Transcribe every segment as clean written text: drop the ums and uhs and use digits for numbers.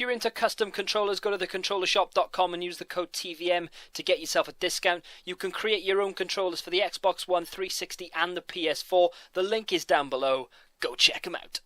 you're into custom controllers, go to thecontrollershop.com and use the code TVM to get yourself a discount. You can create your own controllers for the Xbox One, 360 and the PS4. The link is down below. Go check them out.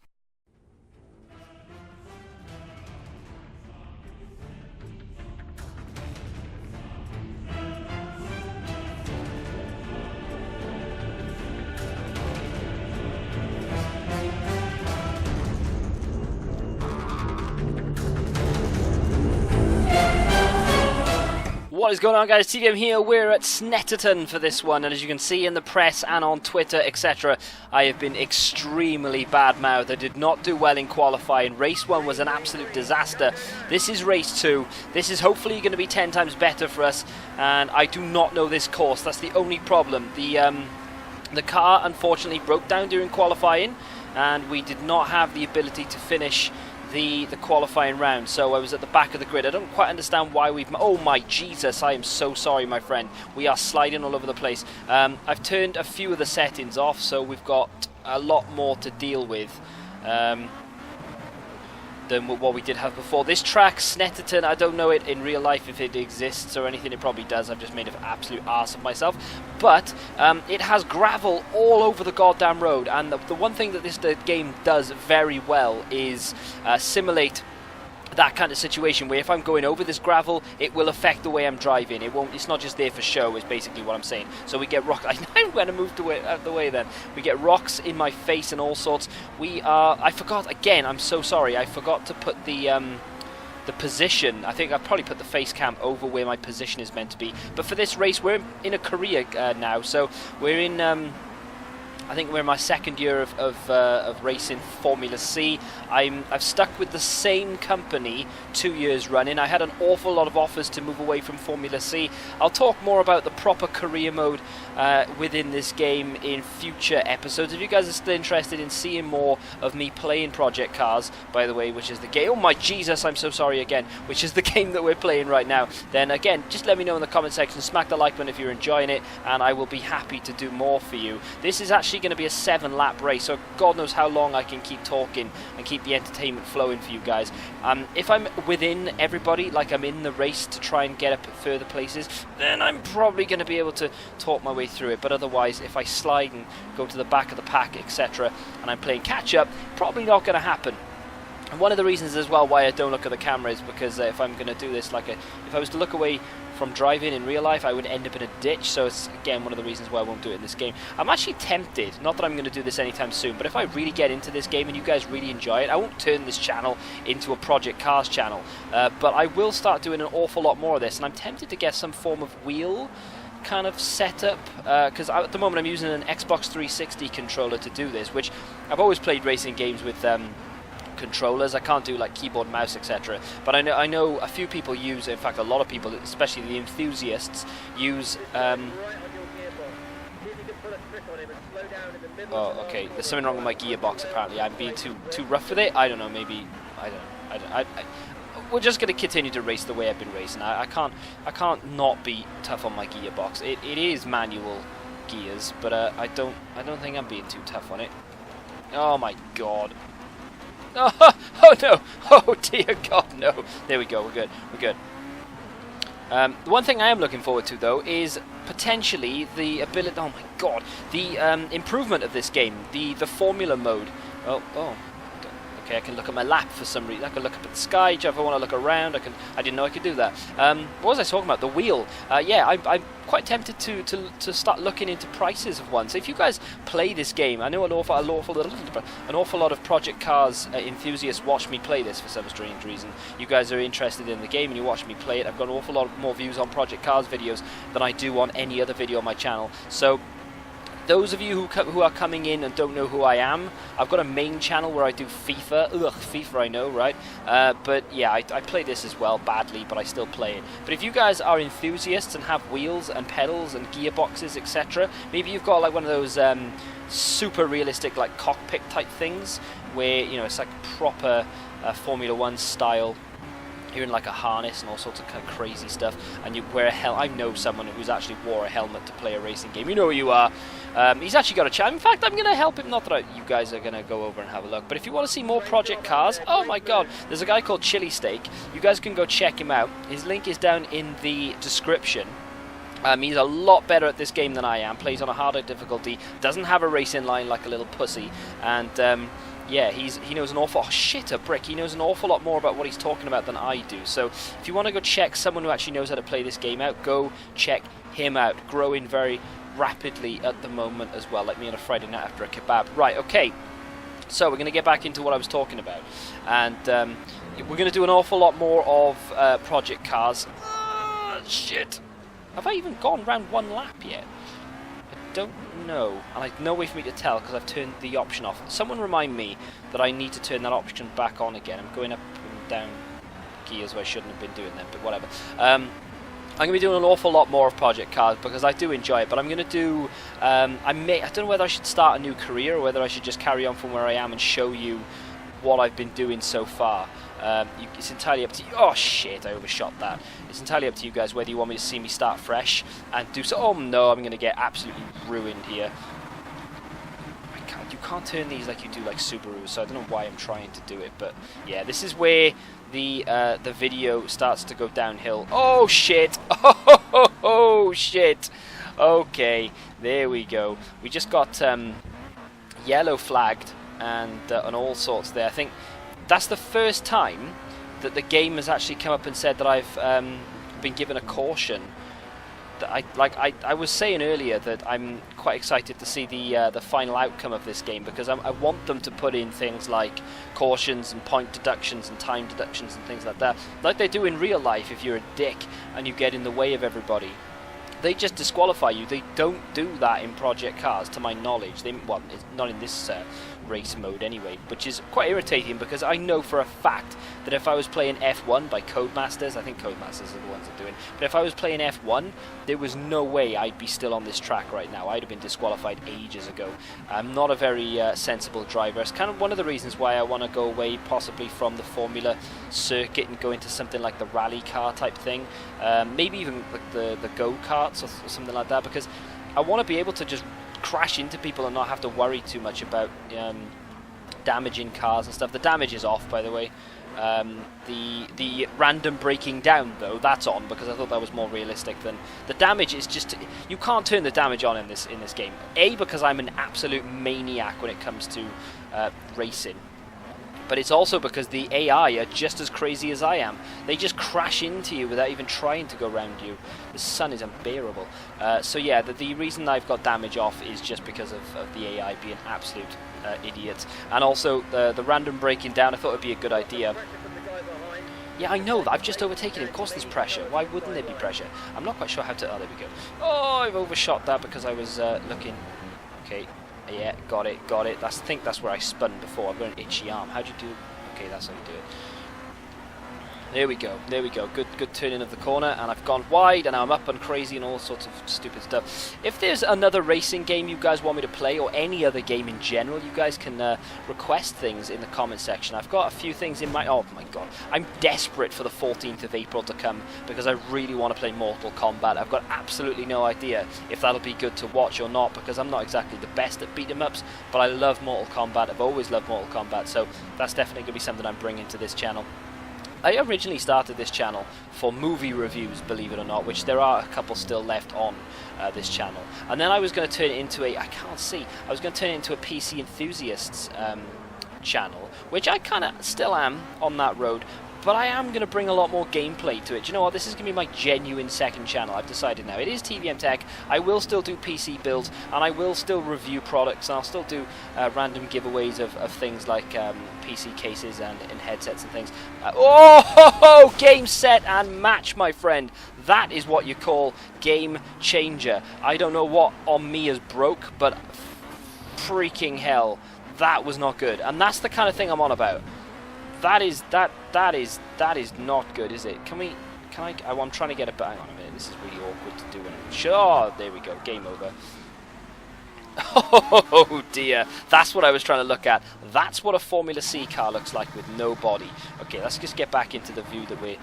What is going on, guys? TVM here. We're at Snetterton for this one, and as you can see in the press and on Twitter, etc., I have been extremely bad-mouthed. I did not do well in qualifying. Race 1 was an absolute disaster. This is race 2. This is hopefully going to be 10 times better for us, and I do not know this course. That's the only problem. The car, unfortunately, broke down during qualifying, and we did not have the ability to finish the qualifying round, so I was at the back of the grid. I don't quite understand why we've... Oh my Jesus, I am so sorry, my friend. We are sliding all over the place. I've turned a few of the settings off, so we've got a lot more to deal with than what we did have before. This track, Snetterton, I don't know it in real life if it exists or anything. It probably does. I've just made an absolute arse of myself. But it has gravel all over the goddamn road, and the one thing that this game does very well is simulate that kind of situation where if I'm going over this gravel, it will affect the way I'm driving. It won't. It's not just there for show, is basically what I'm saying. So we get rocks. I'm going to move out the way then. We get rocks in my face and all sorts. I forgot, again, I'm so sorry. I forgot to put the position. I think I probably put the face cam over where my position is meant to be. But for this race, we're in a Korea now. So we're in... I think we're in my second year of racing Formula C. I've stuck with the same company 2 years running. I had an awful lot of offers to move away from Formula C. I'll talk more about the proper career mode within this game in future episodes. If you guys are still interested in seeing more of me playing Project Cars, by the way, which is the game... Oh my Jesus, I'm so sorry again. Which is the game that we're playing right now. Then again, just let me know in the comment section. Smack the like button if you're enjoying it, and I will be happy to do more for you. This is actually going to be a 7-lap race, so God knows how long I can keep talking and keep the entertainment flowing for you guys. If I'm within everybody, like I'm in the race to try and get up at further places, then I'm probably going to be able to talk my way through it. But otherwise, if I slide and go to the back of the pack, etc., and I'm playing catch-up, probably not going to happen. And one of the reasons as well why I don't look at the camera is because if I'm going to do this, if I was to look away from driving in real life, I would end up in a ditch. So it's, again, one of the reasons why I won't do it in this game. I'm actually tempted, not that I'm going to do this anytime soon, but if I really get into this game and you guys really enjoy it, I won't turn this channel into a Project Cars channel, but I will start doing an awful lot more of this, and I'm tempted to get some form of wheel kind of setup, because at the moment I'm using an Xbox 360 controller to do this, which I've always played racing games with controllers. I can't do like keyboard, mouse, etc. But I know a few people use, in fact a lot of people, especially the enthusiasts, use oh, okay, there's something wrong with my gearbox apparently. I'm being too rough with it. I don't know, maybe I don't we're just going to continue to race the way I've been racing. I can't not be tough on my gearbox. It is manual gears, but I don't think I'm being too tough on it. Oh my God. Oh no! Oh dear God, no! There we go. We're good. We're good. The one thing I am looking forward to, though, is potentially the ability. Oh my God! The improvement of this game, the formula mode. Oh. Okay, I can look at my lap for some reason. I can look up at the sky if I want to look around. I didn't know I could do that. What was I talking about? The wheel. Yeah, I'm quite tempted to start looking into prices of one. So if you guys play this game, I know an awful lot of Project Cars enthusiasts watch me play this for some strange reason. You guys are interested in the game and you watch me play it. I've got an awful lot more views on Project Cars videos than I do on any other video on my channel. So those of you who are coming in and don't know who I am, I've got a main channel where I do FIFA. Ugh, FIFA, I know, right? But yeah, I play this as well, badly, but I still play it. But if you guys are enthusiasts and have wheels and pedals and gearboxes, etc., maybe you've got like one of those super realistic like cockpit type things where, you know, it's like proper Formula 1 style you're in like a harness and all sorts of kind of crazy stuff, and you wear a helmet. I know someone who's actually wore a helmet to play a racing game. You know who you are. He's actually got a chat. In fact, I'm going to help him. Not that you guys are going to go over and have a look, but if you want to see more Project Cars, oh my god, there's a guy called Chili Steak. You guys can go check him out. His link is down in the description. He's a lot better at this game than I am, plays on a harder difficulty, doesn't have a racing line like a little pussy, and yeah, he knows an awful... Oh, shit, a brick. He knows an awful lot more about what he's talking about than I do. So if you want to go check someone who actually knows how to play this game out, go check him out. Growing very rapidly at the moment as well, like me on a Friday night after a kebab. Right, okay. So we're going to get back into what I was talking about. And we're going to do an awful lot more of Project Cars. Shit. Have I even gone round one lap yet? I don't know. And I've no way for me to tell because I've turned the option off. Someone remind me that I need to turn that option back on again. I'm going up and down gears where I shouldn't have been doing that, but whatever. I'm going to be doing an awful lot more of Project Cars because I do enjoy it, but I'm going to do... I don't know whether I should start a new career or whether I should just carry on from where I am and show you what I've been doing so far. It's entirely up to you. Oh shit, I overshot that. It's entirely up to you guys whether you want me to see me start fresh and do so. Oh no, I'm going to get absolutely ruined here. You can't turn these like you do like Subaru, so I don't know why I'm trying to do it, but yeah, this is where the video starts to go downhill. Oh shit! Oh shit! Okay, there we go. We just got yellow flagged and all sorts there. I think that's the first time that the game has actually come up and said that I've been given a caution. That I was saying earlier that I'm quite excited to see the final outcome of this game because I want them to put in things like cautions and point deductions and time deductions and things like that, like they do in real life. If you're a dick and you get in the way of everybody, they just disqualify you. They don't do that in Project Cars, to my knowledge. Well, it's not in this race mode anyway, which is quite irritating because I know for a fact that if I was playing F1 by Codemasters, I think Codemasters are the ones that do it, but if I was playing F1, there was no way I'd be still on this track right now. I'd have been disqualified ages ago. I'm not a very sensible driver. It's kind of one of the reasons why I want to go away possibly from the Formula circuit and go into something like the rally car type thing, maybe even like the go-karts or something like that, because I want to be able to just crash into people and not have to worry too much about damaging cars and stuff. The damage is off, by the way. The random breaking down, though, that's on because I thought that was more realistic than the damage. Is just, you can't turn the damage on in this game. A, because I'm an absolute maniac when it comes to racing, but it's also because the AI are just as crazy as I am. They just crash into you without even trying to go around you. The sun is unbearable. So yeah, the reason I've got damage off is just because of the AI being absolute idiots. And also the random breaking down, I thought it would be a good idea. Yeah, I know that. I've just overtaken him. Of course there's pressure. Why wouldn't there be pressure? I'm not quite sure how to... Oh, there we go. Oh, I've overshot that because I was looking... Okay. Yeah, got it. I think that's where I spun before. I've got an itchy arm. How'd you do? Okay, that's how you do it. There we go. Good turning of the corner, and I've gone wide, and now I'm up and crazy and all sorts of stupid stuff. If there's another racing game you guys want me to play, or any other game in general, you guys can request things in the comment section. I've got a few things in my... Oh my god. I'm desperate for the 14th of April to come, because I really want to play Mortal Kombat. I've got absolutely no idea if that'll be good to watch or not, because I'm not exactly the best at beat-em-ups, but I love Mortal Kombat. I've always loved Mortal Kombat, so that's definitely going to be something I'm bringing to this channel. I originally started this channel for movie reviews, believe it or not, which there are a couple still left on this channel. And then I was going to turn it into a... I can't see. I was going to turn it into a PC enthusiasts channel, which I kind of still am on that road. But I am going to bring a lot more gameplay to it. Do you know what? This is going to be my genuine second channel. I've decided now. It is TVM Tech. I will still do PC builds, and I will still review products, and I'll still do random giveaways of things like PC cases and headsets and things. Game, set, and match, my friend. That is what you call game changer. I don't know what on me is broke, but freaking hell, that was not good. And that's the kind of thing I'm on about. That is not good, is it? I'm trying to get it back. Hang on a minute, this is really awkward to do when I'm sure. Oh, there we go, game over. Oh dear, that's what I was trying to look at. That's what a Formula C car looks like with no body. Okay, let's just get back into the view that we're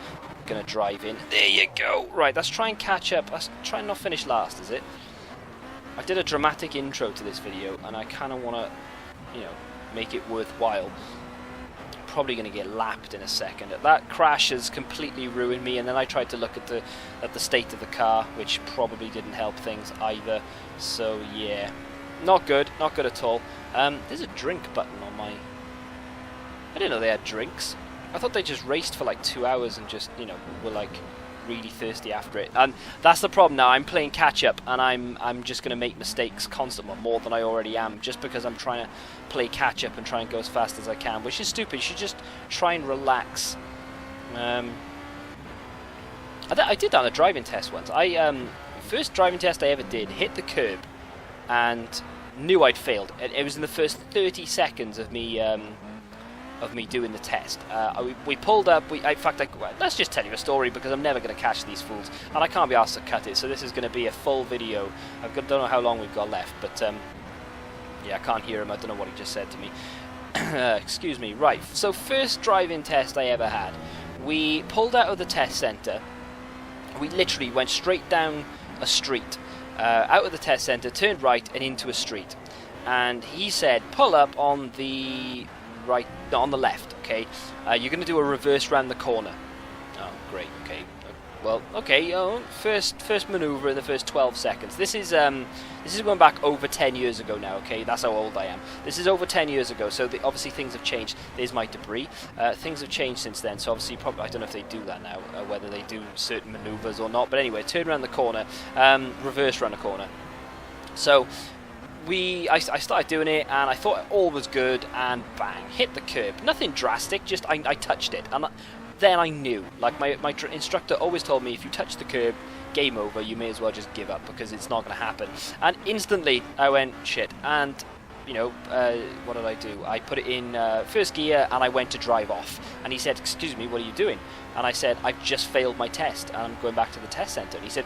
going to drive in. There you go. Right, let's try and catch up. Let's try and not finish last, is it? I did a dramatic intro to this video, and I kind of want to, you know, make it worthwhile. Probably going to get lapped in a second. That crash has completely ruined me, and then I tried to look at the state of the car, which probably didn't help things either. So yeah, not good at all. There's a drink button on my... I didn't know they had drinks. I thought they just raced for like 2 hours and just, you know, were like really thirsty after it. And that's the problem now. I'm playing catch up, and I'm just going to make mistakes constantly, more than I already am, just because I'm trying to play catch up and try and go as fast as I can, which is stupid. You should just try and relax. I did that on a driving test once. First driving test I ever did, hit the curb and knew I'd failed. It was in the first 30 seconds of me doing the test. We pulled up. In fact, let's just tell you a story, because I'm never going to catch these fools, and I can't be asked to cut it. So this is going to be a full video. Don't know how long we've got left, but yeah, I can't hear him. I don't know what he just said to me. Excuse me. Right. So first driving test I ever had. We pulled out of the test centre. We literally went straight down a street, out of the test centre, turned right and into a street. And he said, pull up on the right, no, on the left, okay? You're going to do a reverse round the corner. Oh, great, okay. Well, okay, first manoeuvre in the first 12 seconds. This is going back over 10 years ago now, okay? That's how old I am. This is over 10 years ago, so obviously things have changed. There's my debris. Things have changed since then, so obviously probably, I don't know if they do that now, whether they do certain manoeuvres or not. But anyway, turn around the corner, reverse round the corner. So I started doing it, and I thought all was good, and bang, hit the curb. Nothing drastic, just I touched it. And then I knew, like my instructor always told me, if you touch the curb, game over, you may as well just give up, because it's not going to happen. And instantly I went, shit, and you know, what did I do? I put it in first gear, and I went to drive off. And he said, excuse me, what are you doing? And I said, I've just failed my test, and I'm going back to the test centre. And he said,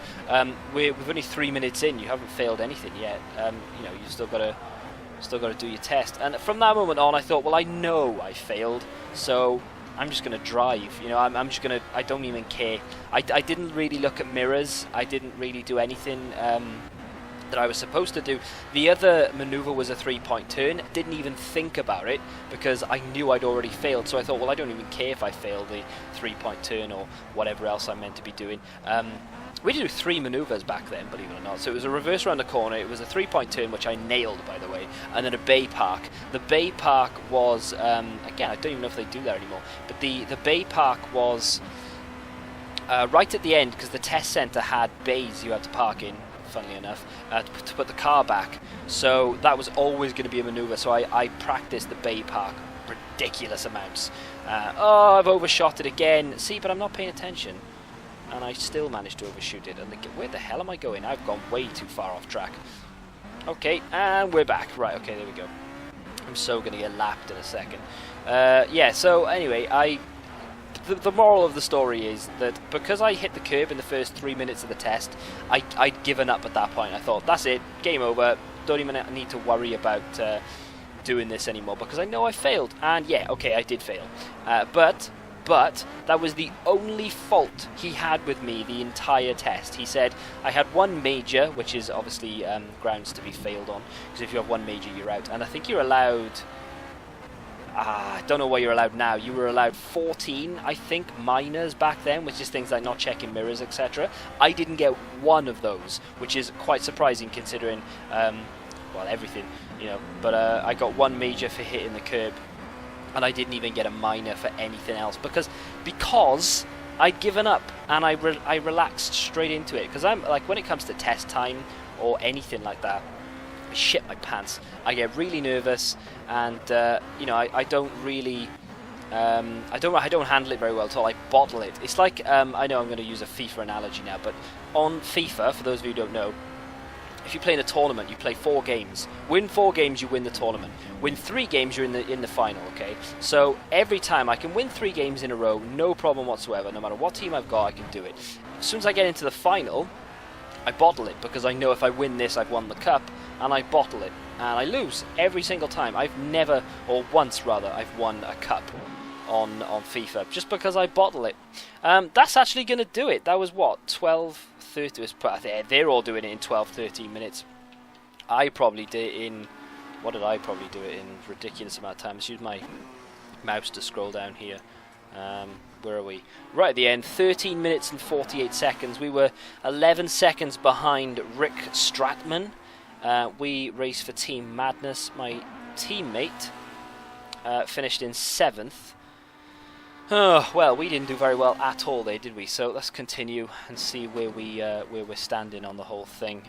we're only 3 minutes in, you haven't failed anything yet. You know, you've still got to do your test. And from that moment on, I thought, well, I know I failed, so I'm just going to drive. You know, I'm just going to, I don't even care. I didn't really look at mirrors. I didn't really do anything that I was supposed to do. The other manoeuvre was a 3-point turn. Didn't even think about it, because I knew I'd already failed. So I thought, well, I don't even care if I fail the 3-point turn or whatever else I'm meant to be doing. We did do 3 manoeuvres back then, believe it or not. So it was a reverse around the corner, it was a 3-point turn, which I nailed, by the way, and then a bay park. The bay park was, again, I don't even know if they do that anymore, but the bay park was right at the end, because the test centre had bays you had to park in, funnily enough, to put the car back. So that was always going to be a manoeuvre, so I practiced the bay park ridiculous amounts. Oh, I've overshot it again. See, but I'm not paying attention, and I still managed to overshoot it. And where the hell am I going? I've gone way too far off track. Okay, and we're back. Right, okay, there we go. I'm so going to get lapped in a second. Yeah, so anyway, the moral of the story is that because I hit the curb in the first 3 minutes of the test, I'd given up at that point. I thought, that's it, game over, don't even need to worry about doing this anymore, because I know I failed. And yeah, okay, I did fail. But that was the only fault he had with me the entire test. He said I had one major, which is obviously grounds to be failed on, because if you have one major, you're out. And I think you're allowed... I don't know what you're allowed now. You were allowed 14, I think, minors back then, which is things like not checking mirrors, etc. I didn't get one of those, which is quite surprising considering, well, everything, you know. But I got one major for hitting the curb, and I didn't even get a minor for anything else, because I'd given up, and I relaxed straight into it. Because I'm like, when it comes to test time or anything like that, I shit my pants. I get really nervous, and you know, I don't really, I don't handle it very well at all. I bottle it. It's like, I know I'm going to use a FIFA analogy now, but on FIFA, for those of you who don't know, if you play in a tournament, you play 4 games. Win 4 games, you win the tournament. Win 3 games, you're in the final. Okay. So every time I can win 3 games in a row, no problem whatsoever. No matter what team I've got, I can do it. As soon as I get into the final, I bottle it, because I know if I win this, I've won the cup, and I bottle it, and I lose every single time. I've never, or once rather, I've won a cup on FIFA, just because I bottle it. That's actually going to do it. That was what, 12:30, they're all doing it in 12-13 minutes. I probably did it in, what did I probably do it in? Ridiculous amount of time. Let's use my mouse to scroll down here. Where are we? Right at the end, 13 minutes and 48 seconds. We were 11 seconds behind Rick Stratman. We raced for Team Madness. My teammate finished in 7th. Oh, well, we didn't do very well at all there, did we? So let's continue and see where we're standing on the whole thing.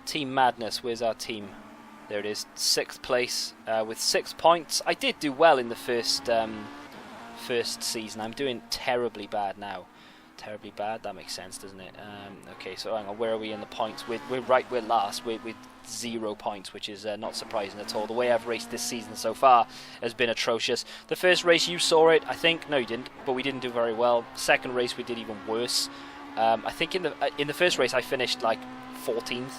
Team Madness, where's our team? There it is, 6th place with 6 points. I did do well in the first season. I'm doing terribly bad now. Terribly bad, that makes sense, doesn't it? Okay, so hang on, where are we in the points? We're last. We're 0 points, which is not surprising at all. The way I've raced this season so far has been atrocious. The first race, you saw it, I think. No, you didn't, but we didn't do very well. Second race, we did even worse. I think in the first race, I finished like 14th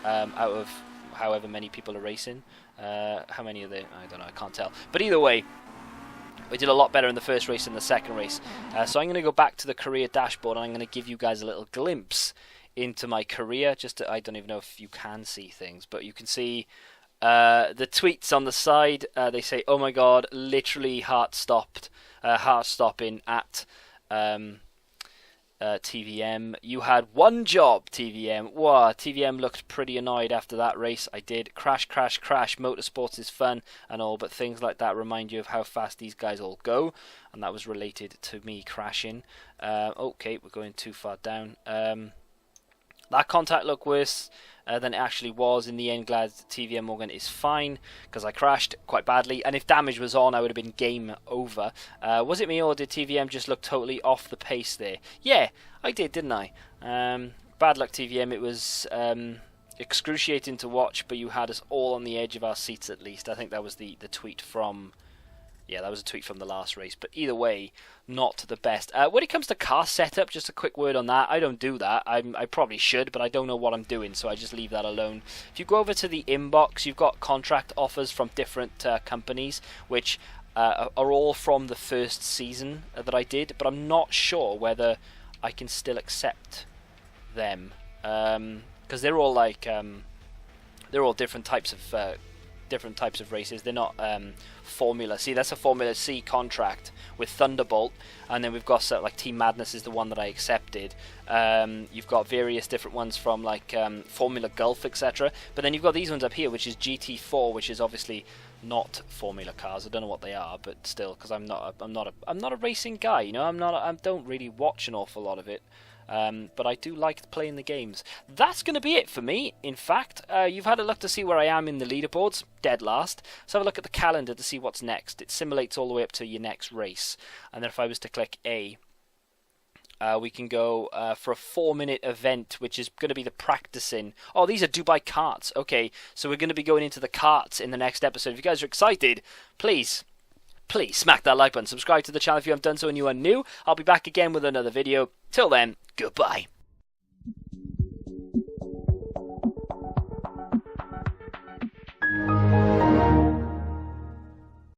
out of however many people are racing. How many are there? I don't know, I can't tell. But either way, we did a lot better in the first race than the second race. So I'm going to go back to the career dashboard, and I'm going to give you guys a little glimpse into my career. I don't even know if you can see things, but you can see the tweets on the side. They say, "Oh my God, literally heart-stopping at TVM. You had one job, TVM." Wow, TVM looked pretty annoyed after that race. I did. Crash, crash, crash. Motorsports is fun and all, but things like that remind you of how fast these guys all go, and that was related to me crashing. Okay, we're going too far down. That contact looked worse than it actually was. In the end, glad TVM Morgan is fine, because I crashed quite badly, and if damage was on, I would have been game over. Was it me, or did TVM just look totally off the pace there? Yeah, I did, didn't I? Bad luck, TVM. It was excruciating to watch, but you had us all on the edge of our seats at least. I think that was the tweet from... Yeah, that was a tweet from the last race, but either way, not the best. When it comes to car setup, just a quick word on that. I don't do that. I probably should, but I don't know what I'm doing, so I just leave that alone. If you go over to the inbox, you've got contract offers from different companies, which are all from the first season that I did, but I'm not sure whether I can still accept them, because they're all like they're all different types of races. They're not Formula. See, that's a Formula C contract with Thunderbolt, and then we've got like Team Madness is the one that I accepted. You've got various different ones from like Formula Gulf, etc. But then you've got these ones up here, which is GT4, which is obviously not Formula cars. I don't know what they are, but still, because I'm not a racing guy. You know, I don't really watch an awful lot of it. But I do like playing the games. That's going to be it for me. In fact, you've had a look to see where I am in the leaderboards, dead last. So have a look at the calendar to see what's next. It simulates all the way up to your next race. And then if I was to click A, we can go for a 4-minute event, which is going to be the practicing. Oh, these are Dubai karts. Okay, so we're going to be going into the karts in the next episode. If you guys are excited, please smack that like button. Subscribe to the channel if you haven't done so and you are new. I'll be back again with another video. Till then, goodbye.